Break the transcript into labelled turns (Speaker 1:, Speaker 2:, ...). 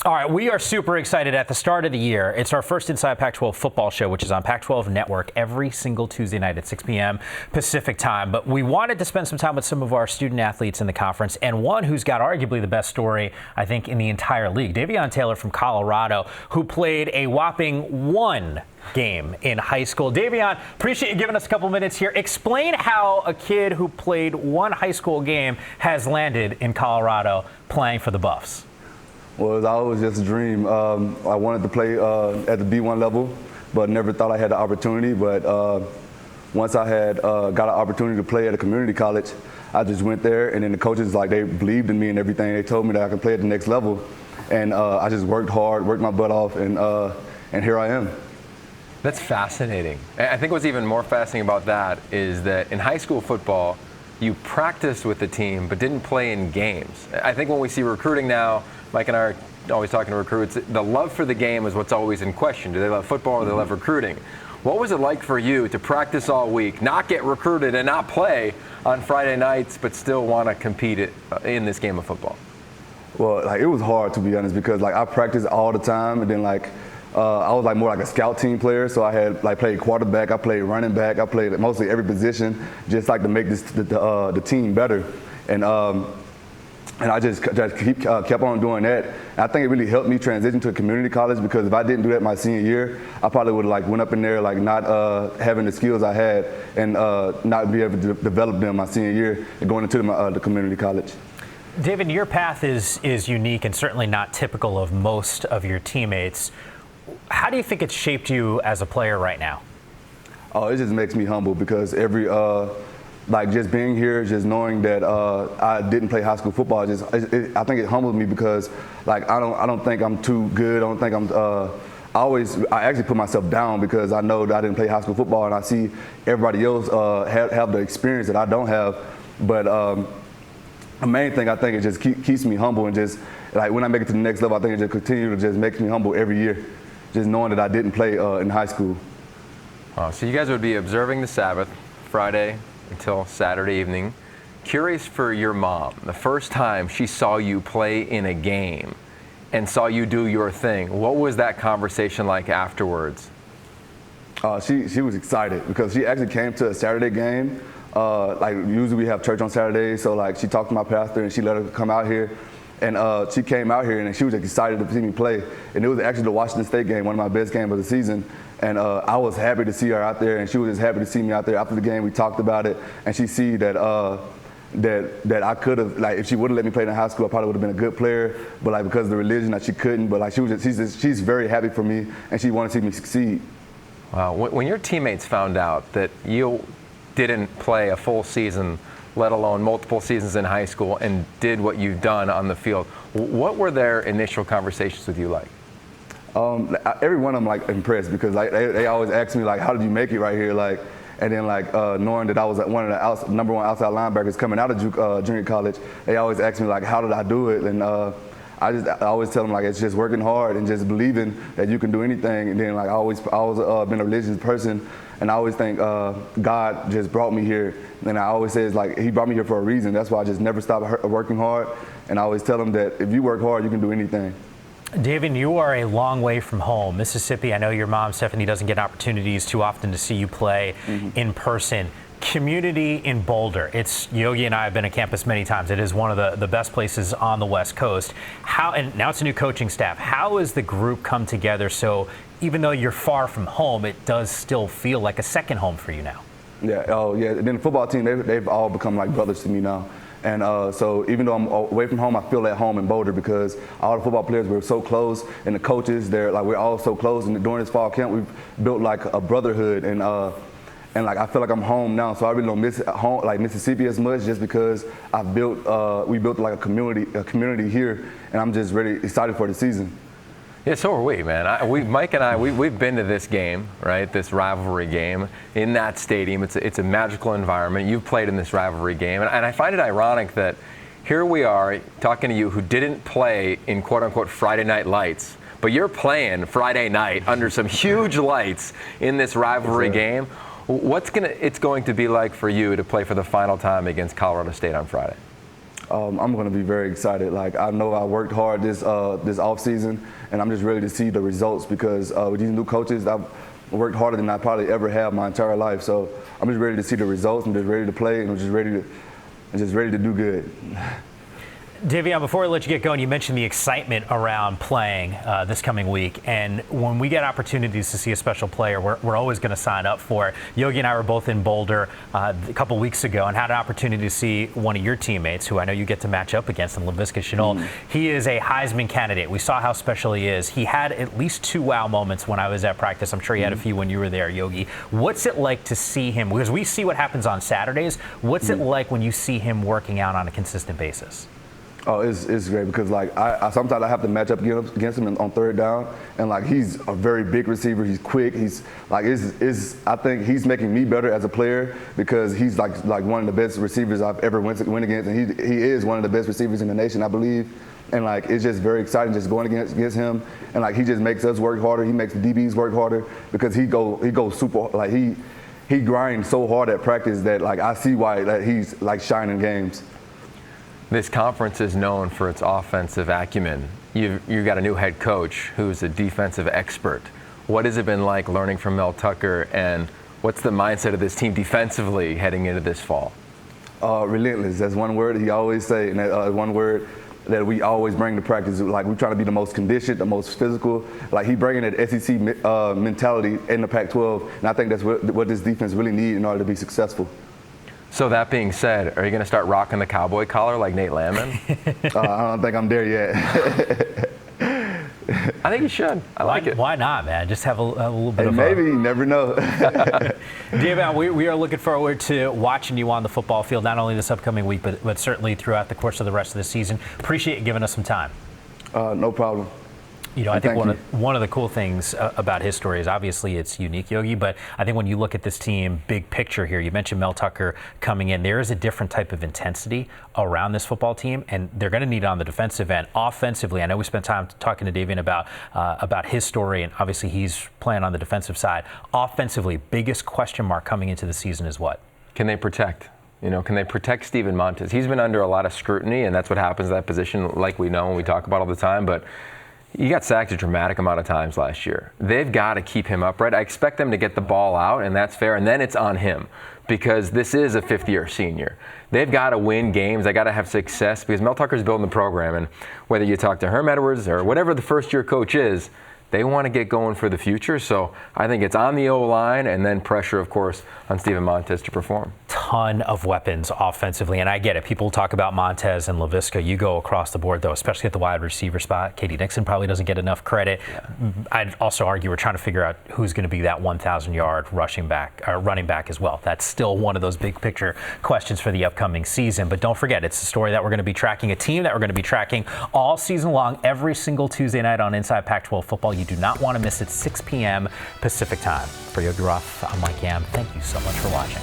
Speaker 1: All right, we are super excited at the start of the year. It's our first Inside Pac-12 football show, which is on Pac-12 Network every single Tuesday night at 6 p.m. Pacific time. But we wanted to spend some time with some of our student athletes in the conference, and one who's got arguably the best story, I think, in the entire league. Davion Taylor from Colorado, who played a whopping one game in high school. Davion, appreciate you giving us a couple minutes here. Explain how a kid who played one high school game has landed in Colorado playing for the Buffs.
Speaker 2: Well, it was always just a dream. I wanted to play at the D1 level, but never thought I had the opportunity. But once I had got an opportunity to play at a community college, I just went there, and then the coaches, they believed in me and everything. They told me that I could play at the next level, and I just worked hard, worked my butt off, and here I am.
Speaker 3: That's fascinating. I think what's even more fascinating about that is that in high school football, you practiced with the team but didn't play in games. I think when we see recruiting now, Mike and I are always talking to recruits, the love for the game is what's always in question. Do they love football or do they love recruiting? What was it like for you to practice all week, not get recruited and not play on Friday nights, but still want to compete in this game of football?
Speaker 2: Well, it was hard, to be honest, because I practiced all the time, and then I was more like a scout team player, so I had played quarterback, I played running back, I played mostly every position, just to make the team better. And I just kept on doing that. And I think it really helped me transition to a community college, because if I didn't do that my senior year, I probably would have went up in there not having the skills I had, and not be able to develop them my senior year and going into the community college.
Speaker 1: David, your path is unique and certainly not typical of most of your teammates. How do you think it's shaped you as a player right now?
Speaker 2: Oh, it just makes me humble, because every just being here, just knowing that I didn't play high school football, I think it humbles me, because I don't think I'm too good. I don't think I actually put myself down, because I know that I didn't play high school football, and I see everybody else have the experience that I don't have. But the main thing, I think, it just keeps me humble, and just when I make it to the next level, I think it just continues to just makes me humble every year, just knowing that I didn't play in high school.
Speaker 3: So you guys would be observing the Sabbath Friday until Saturday evening. Curious for your mom, the first time she saw you play in a game and saw you do your thing, what was that conversation like afterwards?
Speaker 2: She was excited, because she actually came to a Saturday game. Usually we have church on Saturdays, so she talked to my pastor and she let her come out here. And she came out here and she was excited to see me play. And it was actually the Washington State game, one of my best games of the season. And I was happy to see her out there, and she was just happy to see me out there. After the game, we talked about it, and she see that that I could have, if she would have let me play in high school, I probably would have been a good player. But because of the religion, that she couldn't. But she's very happy for me, and she wanted to see me succeed.
Speaker 3: Wow. When your teammates found out that you didn't play a full season, let alone multiple seasons in high school, and did what you've done on the field, what were their initial conversations with you like?
Speaker 2: Every one of them impressed, because they always ask me how did you make it right here, and then knowing that I was one of the number one outside linebackers coming out of junior college, they always ask me how did I do it, and I always tell them it's just working hard and just believing that you can do anything. And then I always been a religious person, and I always think God just brought me here, and I always say He brought me here for a reason. That's why I just never stop working hard, and I always tell them that if you work hard, you can do anything.
Speaker 1: David, you are a long way from home. Mississippi, I know your mom, Stephanie, doesn't get opportunities too often to see you play in person. Community in Boulder. Yogi and I have been on campus many times. It is one of the best places on the West Coast. And now it's a new coaching staff. How has the group come together so even though you're far from home, it does still feel like a second home for you now?
Speaker 2: Yeah, and then the football team, they've all become like brothers to me now. And so even though I'm away from home, I feel at home in Boulder, because all the football players were so close, and the coaches, we're all so close. And during this fall camp, we've built a brotherhood, and I feel like I'm home now. So I really don't miss home, Mississippi as much, just because we built a community here, and I'm just really excited for the season.
Speaker 3: Yeah, so are we, man. Mike and I, we've been to this game, right? This rivalry game in that stadium. It's a magical environment. You've played in this rivalry game, and I find it ironic that here we are talking to you who didn't play in quote-unquote Friday night lights, but you're playing Friday night under some huge lights in this rivalry game. What's it's going to be like for you to play for the final time against Colorado State on Friday?
Speaker 2: I'm going to be very excited. Like, I know I worked hard this off season, and I'm just ready to see the results because with these new coaches, I've worked harder than I probably ever have my entire life. So I'm just ready to see the results. I'm just ready to play, and I'm just ready to do good.
Speaker 1: Davion, before I let you get going, you mentioned the excitement around playing this coming week. And when we get opportunities to see a special player, we're always going to sign up for it. Yogi and I were both in Boulder a couple weeks ago and had an opportunity to see one of your teammates, who I know you get to match up against, in Laviska Shenault. He is a Heisman candidate. We saw how special he is. He had at least 2 wow moments when I was at practice. I'm sure he had a few when you were there, Yogi. What's it like to see him? Because we see what happens on Saturdays. What's it like when you see him working out on a consistent basis?
Speaker 2: Oh, it's great because like I sometimes I have to match up against him on third down, and like he's a very big receiver. He's quick. He's like I think he's making me better as a player because he's like one of the best receivers I've ever went against, and he is one of the best receivers in the nation, I believe. And like it's just very exciting just going against him, and like he just makes us work harder. He makes the DBs work harder because he goes super like he grinds so hard at practice that like I see why that he's like shining games.
Speaker 3: This conference is known for its offensive acumen. You've got a new head coach who's a defensive expert. What has it been like learning from Mel Tucker, and what's the mindset of this team defensively heading into this fall?
Speaker 2: Relentless. That's one word he always say, and that one word that we always bring to practice. Like we try to be the most conditioned, the most physical. Like he bringing that SEC mentality in the Pac-12, and I think that's what this defense really needs in order to be successful.
Speaker 3: So that being said, are you going to start rocking the Cowboy collar like Nate Landman?
Speaker 2: I don't think I'm there yet.
Speaker 3: I think you should. I like it.
Speaker 1: Why not, man? Just have a little bit of
Speaker 2: maybe, you never know.
Speaker 1: Davion, we are looking forward to watching you on the football field, not only this upcoming week, but certainly throughout the course of the rest of the season. Appreciate you giving us some time.
Speaker 2: No problem.
Speaker 1: You know, I think one of the cool things about his story is obviously it's unique, Yogi, but I think when you look at this team, big picture here, you mentioned Mel Tucker coming in, there is a different type of intensity around this football team, and they're going to need it on the defensive end. Offensively, I know we spent time talking to Davion about his story, and obviously he's playing on the defensive side. Offensively, biggest question mark coming into the season is what?
Speaker 3: Can they protect? You know, can they protect Steven Montez? He's been under a lot of scrutiny, and that's what happens at that position, like we know and we talk about all the time, but he got sacked a dramatic amount of times last year. They've got to keep him upright. I expect them to get the ball out, and that's fair, and then it's on him because this is a fifth-year senior. They've got to win games. They got to have success because Mel Tucker's building the program, and whether you talk to Herm Edwards or whatever the first-year coach is, they want to get going for the future. So I think it's on the O-line and then pressure, of course, on Steven Montez to perform.
Speaker 1: Ton of weapons offensively, and I get it. People talk about Montez and Laviska. You go across the board, though, especially at the wide receiver spot. Katie Nixon probably doesn't get enough credit. Yeah. I'd also argue we're trying to figure out who's going to be that 1,000-yard running back as well. That's still one of those big picture questions for the upcoming season. But don't forget, it's a story that we're going to be tracking, a team that we're going to be tracking all season long, every single Tuesday night on Inside Pac-12 Football. You do not want to miss it, 6 p.m. Pacific time. For Yogi Roth, I'm Mike Yam. Thank you so much for watching.